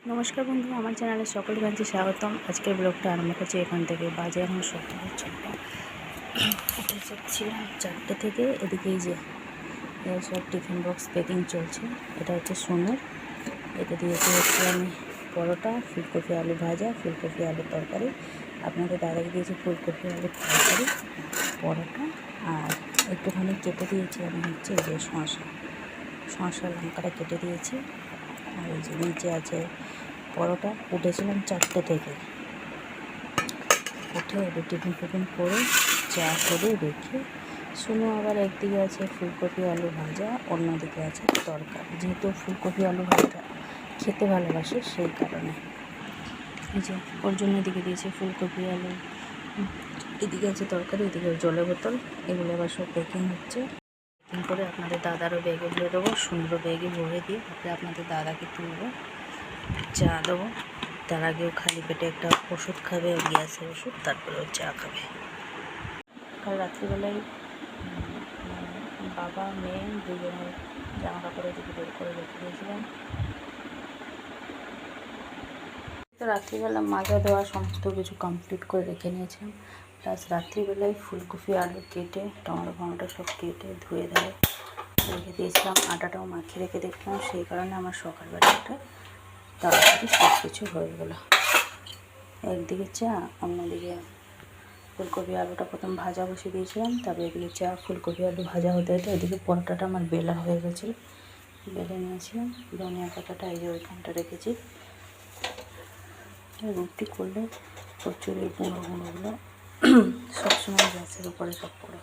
নমস্কার বন্ধু, আমার চ্যানেলে সকলকে জানাচ্ছি স্বাগতম। আজকের ব্লগটা আরম্ভ করছি এখান থেকে। বাজে এখন সকাল 6টা। উঠে যাচ্ছিলাম 4টে থেকে। এদিকে এই যে সব টিফিন বক্স প্যাকিং চলছে। এটা হচ্ছে সোনুর। এটা দিয়েছি হচ্ছে আমি পরোটা, ফুলকপি আলু ভাজা, ফুলকপি আলু তরকারি। আপনাদের দাদাকে দিয়েছি ফুলকপি আলু তরকারি, পরোটা, আর একটুখানি কেটে দিয়েছি আমি হচ্ছে এই যে শসা লঙ্কাটা কেটে দিয়েছি। আর এই যে নিচে আছে পরোটা। উঠেছিলাম 4টে থেকে। উঠে এবার টিফিন করে চা করে রেখে শুনো আবার একদিকে আছে ফুলকপি আলু ভাজা, অন্যদিকে আছে তরকারি। যেহেতু ফুলকপি আলু ভাজা খেতে ভালোবাসে সেই কারণে এই যে ওর জন্য এদিকে দিয়েছে ফুলকপি আলু, এদিকে আছে তরকারি, এদিকে জলের বোতল। এগুলো আবার সব প্যাকিং হচ্ছে। প্যাকিং করে আপনাদের দাদারও ব্যাগে ভরে দেবো, সুন্দর ব্যাগে ভরে দিয়ে তারপরে আপনাদের দাদাকে তুলবো, চা দেবো। তার আগেও খালি পেটে একটা ওষুধ খাবে, গ্যাসের ওষুধ, তারপরে ও চা খাবে। কাল রাত্রিবেলায় বাবা মেয়ে দুজনের জামা কাপড় এদিকে বের করে রেখে দিয়েছিলাম। তো রাত্রিবেলা মাজা দেওয়া সমস্ত কিছু কমপ্লিট করে রেখে নিয়েছিলাম। প্লাস রাত্রিবেলায় ফুলকপি আলু কেটে টমেটো সব কেটে ধুয়ে দেওয়া রেখে দিয়েছিলাম। আটাটাও মাখিয়ে রেখে দেখলাম, সেই কারণে আমার সকালবেলাটা তাড়াতাড়ি সব কিছু হয়ে গেলো। একদিকে চা, অন্যদিকে ফুলকপি আলুটা প্রথম ভাজা বসিয়ে দিয়েছিলাম, তারপরে এদিকে চা, ফুলকপি আলু ভাজা হতে হতে এদিকে পরোটাটা আমার বেলা হয়ে গেছিলো। বেলে নিয়েছিলাম। ধনিয়া পাতাটা এই যে ওইখানটা রেখেছি। রুটি করলে প্রচুর এই গুঁড়োগুলো সবসময় গ্যাসের উপরে সব পড়ে।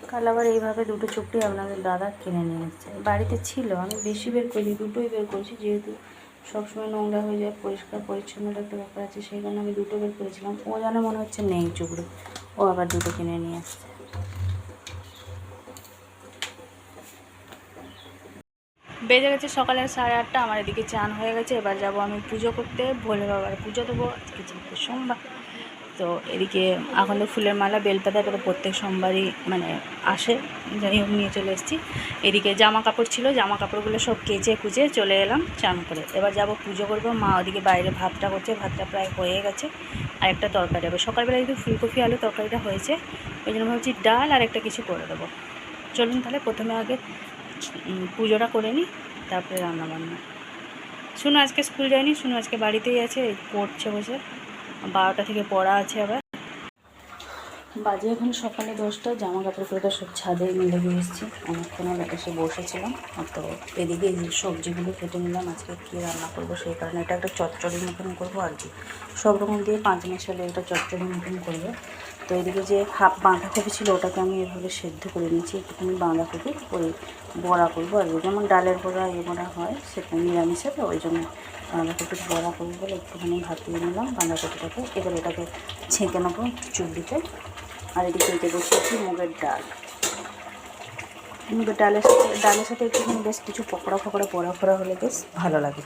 কাল আবার এইভাবে দুটো চুপড়ি আপনাদের দাদা কিনে নিয়ে এসেছে। বাড়িতে ছিল, আমি বেশি বের করি, দুটোই বের করেছি। যেহেতু সবসময় নোংরা হয়ে যায়, পরিষ্কার পরিচ্ছন্নর একটা ব্যাপার আছে, সেই কারণে আমি দুটো বের করেছিলাম। ও জানে মনে হচ্ছে নেই চুপড়ি, ও আবার দুটো কিনে নিয়ে আসছে। বেজে গেছে সকালের 8:30। আমার এদিকে চান হয়ে গেছে। এবার যাব আমি পুজো করতে, ভোলে বাবার পুজো দেবো। আজকে যেহেতু সোমবার, তো এদিকে আকন্দ ফুলের মালা, বেলপাতা, এটা তো প্রত্যেক সোমবারই মানে আসে, যাই হোক নিয়ে চলে এসেছি। এদিকে জামা কাপড় ছিল, জামা কাপড়গুলো সব কেচে কুচে চলে এলাম চান করে। এবার যাব পুজো করবো। মা ওদিকে বাইরে ভাতটা করছে, ভাতটা প্রায় হয়ে গেছে। আর একটা তরকারি হবে। সকালবেলা কিন্তু ফুলকপি আলু তরকারিটা হয়েছে, ওই জন্য ভাবছি ডাল আর একটা কিছু করে দেবো। চলুন তাহলে প্রথমে আগে পুজোটা করে নিই, তারপরে রান্নাবান্না। শুনো আজকে স্কুল যায়নি, শুনো আজকে বাড়িতেই আছে, পড়ছে বসে। 12টা থেকে পড়া আছে। আবার বাজে এখন সকালে 10টা। জামা কাপড় করে তো সব ছাদে মিলে দিয়ে এসেছি। অনেকক্ষণ এসে বসেছিলাম। তো এদিকে সবজিগুলো কেটে নিলাম। আজকে কী রান্না করবো সেই কারণে এটা একটা চচ্চড়ির মতন করবো আর কি। সব রকম দিয়ে 5 মিশালে একটা চচ্চড়ির মতন করবো। তো এদিকে যে হাফ বাঁধাকপি ছিল ওটাকে আমি এভাবে সেদ্ধ করে নিয়েছি। একটুখানি বাঁধাকপি ওই বড়া করবো আর কি, যেমন ডালের বড়া বড়া হয় সেটা নিরামিষে, তো ওই জন্য বাঁধাকপির বড়া করবো বলে একটুখানি ভাপিয়ে নিলাম বাঁধাকপিটাকে। এবার এটাকে ছেঁকে নেবো চুল্লিতে। আর এদিকে এতে বসিয়েছি মুগের ডাল। মুগের ডালের সাথে একটুখানি বেশ কিছু পকোড়া পোড়া হলে বেশ ভালো লাগে।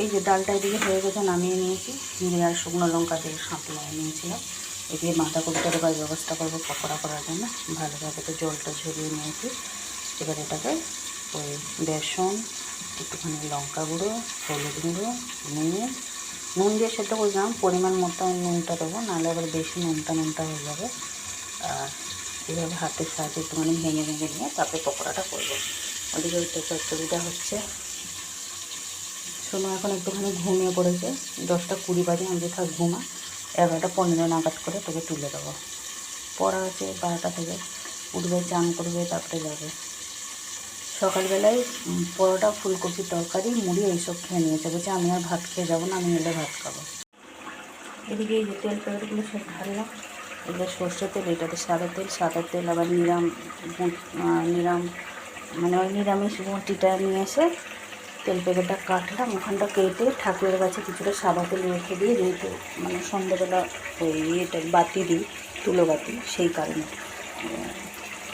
এই যে ডালটা এদিকে হয়ে গেছে, নামিয়ে নিয়েছি। জিরে আর শুকনো লঙ্কা দিয়ে সাঁতলে নিয়েছিলাম। এদিকে বাঁধাকপিটা এবার ব্যবস্থা করবো পকোড়া করার জন্য। ভালোভাবে তো জলটা ঝরিয়ে নিয়েছি। এবার এটাকে ওই বেসন, একটুখানি লঙ্কা গুঁড়ো, হলুদ গুঁড়ো, নুন দিয়ে সেদ্ধ করলাম। পরিমাণ মতো নুনটা দেবো, নাহলে আবার বেশি নুনটা হয়ে যাবে। আর এইভাবে হাতের সাহায্যে একটুখানি ভেঙে নিয়ে তারপরে পকোড়াটা করবো। ওদিকে ওই চচ্চড়িটা হচ্ছে। শোনো এখন একটুখানি ঘুমিয়ে পড়েছে। 10টা 20 বাজে। আমি থাক ঘুমা, 11টা 15 নাগাদ করে তোকে তুলে দেবো। পড়া আছে 12টা থেকে, উঠবে, চান করবে, তারপরে যাবে। সকালবেলায় পরোটা, ফুলকপির তরকারি, মুড়ি এইসব খেয়ে নিয়েছে। বলছে আমি আর ভাত খেয়ে যাবো না, আমি এলে ভাত খাবো। এদিকে এই যে তেল প্যাকেটগুলো সব ঢাললাম। এগুলো সর্ষের তেল, এটাতে সাদা তেল আবার নিরাম মানে ওই নিরামিষ গুঁটিটা নিয়ে এসে তেল প্যাকেটটা কাটলাম। ওখানটা কেটে ঠাকুরের কাছে কিছুটা সাদা তেল রেখে দিয়ে, যেহেতু মানে সন্ধ্যাবেলা ওই বাতি দিই, তুলো বাতি, সেই কারণে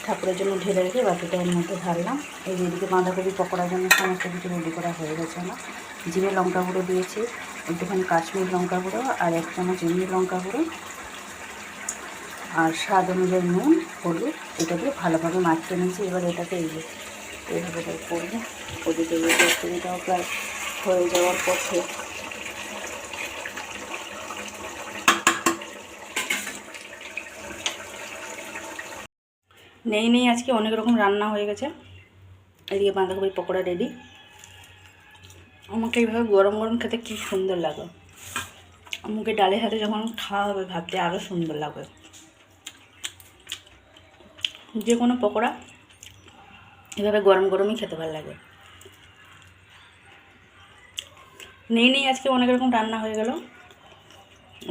ঠাকুরের জন্য ঢেলে রেখে বাকিটা এর মধ্যে ঢাললাম। এই যে এদিকে বাঁধাকপি পকোড়ার জন্য সমস্ত কিছু রেডি করা হয়ে গেছে আমার। জিরে লঙ্কা গুঁড়ো দিয়েছি, একটুখানি কাশ্মীর লঙ্কা গুঁড়ো আর 1 চামচ এমনি লঙ্কা গুঁড়ো আর স্বাদ অনুযায়ী নুন, হলুদ, এটা দিয়ে ভালোভাবে মাখিয়ে নিয়েছি। এবার এটাকে এইভাবে করবো। ওদিকে এই তরকারিটাও প্রায় হয়ে যাওয়ার পথে। নেই আজকে অনেক রকম রান্না হয়ে গেছে। এদিকে বাঁধাকপির পকোড়া রেডি। আমাকে এইভাবে গরম গরম খেতে কী সুন্দর লাগে। মুখে ডালের সাথে যখন খাওয়া হবে ভাবতে আরও সুন্দর লাগবে। যে কোনো পকোড়া এভাবে গরম গরমই খেতে ভালো লাগে। নেই আজকে অনেক রকম রান্না হয়ে গেল।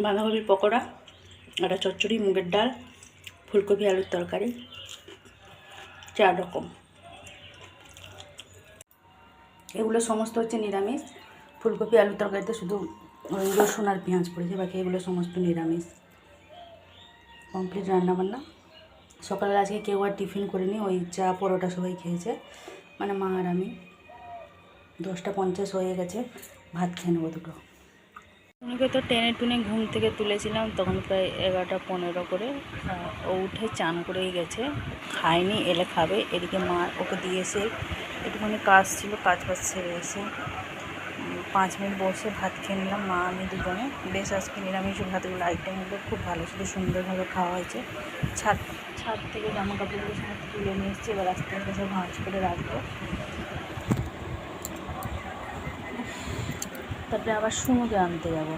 বাঁধাকপির পকোড়া, একটা চচ্চড়ি, মুগের ডাল, ফুলকপি আলুর তরকারি, 4 রকম। এগুলো সমস্ত হচ্ছে নিরামিষ। ফুলকপি আলুর তরকারিতে শুধু রসুন আর পেঁয়াজ পড়েছে, বাকি এগুলো সমস্ত নিরামিষ। কমপ্লিট রান্নাবান্না। সকালে আজকে কেউ আর টিফিন করিনি, ওই চা পরোটা সবাই খেয়েছে, মানে মা আর আমি। 10টা 50 হয়ে গেছে, ভাত খেয়ে নেবো দুটো। উনিকে তো টেনে টুনে ঘুম থেকে তুলেছিলাম, তখন প্রায় 11টা 15 করে। ও উঠে চান করেই গেছে, খায়নি, এলে খাবে। এদিকে মা ওকে দিয়ে এসে একটুখানি কাজ ছিল, কাজ সেরে এসে 5 মিনিট বসে ভাত খেয়ে নিলাম মা আমি দুজনে। বেশ আজকে নিরামিষ ভাতগুলো আইটেমগুলো খুব ভালো ছিল, সুন্দরভাবে খাওয়া হয়েছে। ছাদ থেকে জামা কাপড়গুলো সমস্ত তুলে নিয়ে এসেছি, এবার আস্তে আস্তে সব ভাঁজ করে রাখবো। তারপরে আবার সুনুকে আনতে যাবো।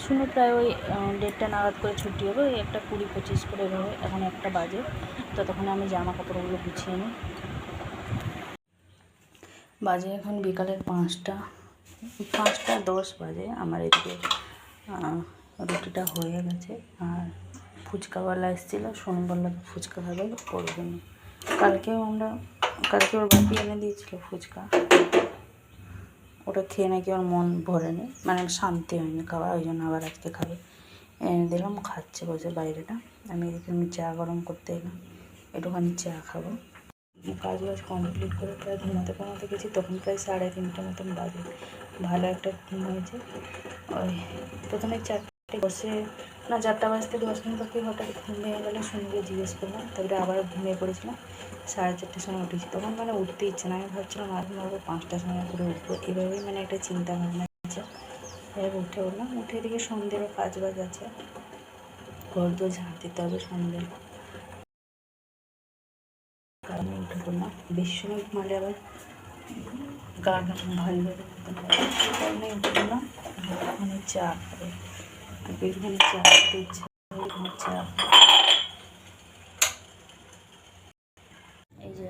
সুনু প্রায় ওই 1:30 নাগাদ করে ছুটি হবে, ওই 1:20-25 করে এভাবে। এখন 1টা বাজে, ততক্ষণে আমি জামা কাপড়গুলো গুছিয়ে নিই। বাজে এখন বিকালের 5টা 10 বাজে। আমার এদিকে রুটিটা হয়ে গেছে। আর ফুচকাওয়ালা এসেছিলো, সোনু বললো ফুচকা খাবে, ওর জন্য। কালকে ওর বাপি এনে দিয়েছিলো ফুচকা, ওটা খেয়ে নাকি ওর মন ভরেনি, মানে শান্তি হয়নি খাওয়া, ওই জন্য আবার আজকে খাবে। এনে দিলাম, খাচ্ছে বসে বাইরেটা। আমি এদিকে চা গরম করতে এলাম, একটুখানি চা খাবো। কাজ কমপ্লিট করে প্রায় ঘুমাতে গেছি, তখন প্রায় 3:30 মতন বাজে। ভালো একটা ঘুম হয়েছে। ওই প্রথমে 4টে বসে না 4টা বাজতে 10 মিনিট বাকি হঠাৎ ঘুম ভেঙে গেলে শুনবে জিজ্ঞেস করলাম, তারপরে আবার ঘুমিয়ে পড়েছিলাম। 4:30টার সময় উঠেছি, তখন মানে উঠতে ইচ্ছে না। আমি ভাবছিলাম এখন 5টার সময় করে উঠবো, এভাবেই মানে একটা চিন্তা ভাবনা আছে। এবার উঠে উঠলাম, উঠে এদিকে সন্ধ্যেরও কাজ আছে, ঘর দোর ঝাঁট দিতে হবে সন্ধ্যে। কারণে উঠে পড়লাম, বেশি সময় ঘুমালে আবার গা ভারী কারণে উঠে পড়লাম। একটুখানি চা খাবে, একটুখানি চা খেতে ইচ্ছা, চা। এই যে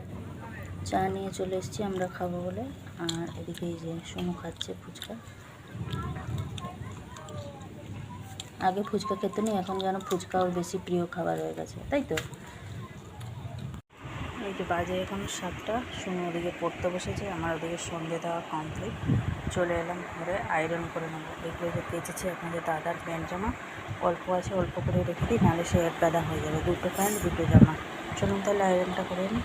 চা নিয়ে চলে এসেছি আমরা খাবো বলে। আর এদিকে এই যে সোনু খাচ্ছে ফুচকা। আগে ফুচকা খেতে নেই, এখন যেন ফুচকা ওর বেশি প্রিয় খাবার হয়ে গেছে, তাই তো। এই যে বাজে এখন 7টা। সোনু ওদিকে পড়তে বসেছে, আমার ওদিকে সন্ধে দেওয়া কমপ্লিট। চলে এলাম ঘরে, আয়রন করে নেবো। এগুলো যে কেচেছি আপনাদের দাদার প্যান্ট জামা অল্প আছে, অল্প করে রেখে দিই, নাহলে সে 1 গাদা হয়ে যাবে। 2টো প্যান্ট 2টো জামা। চলুন তাহলে আয়রনটা করে নিই।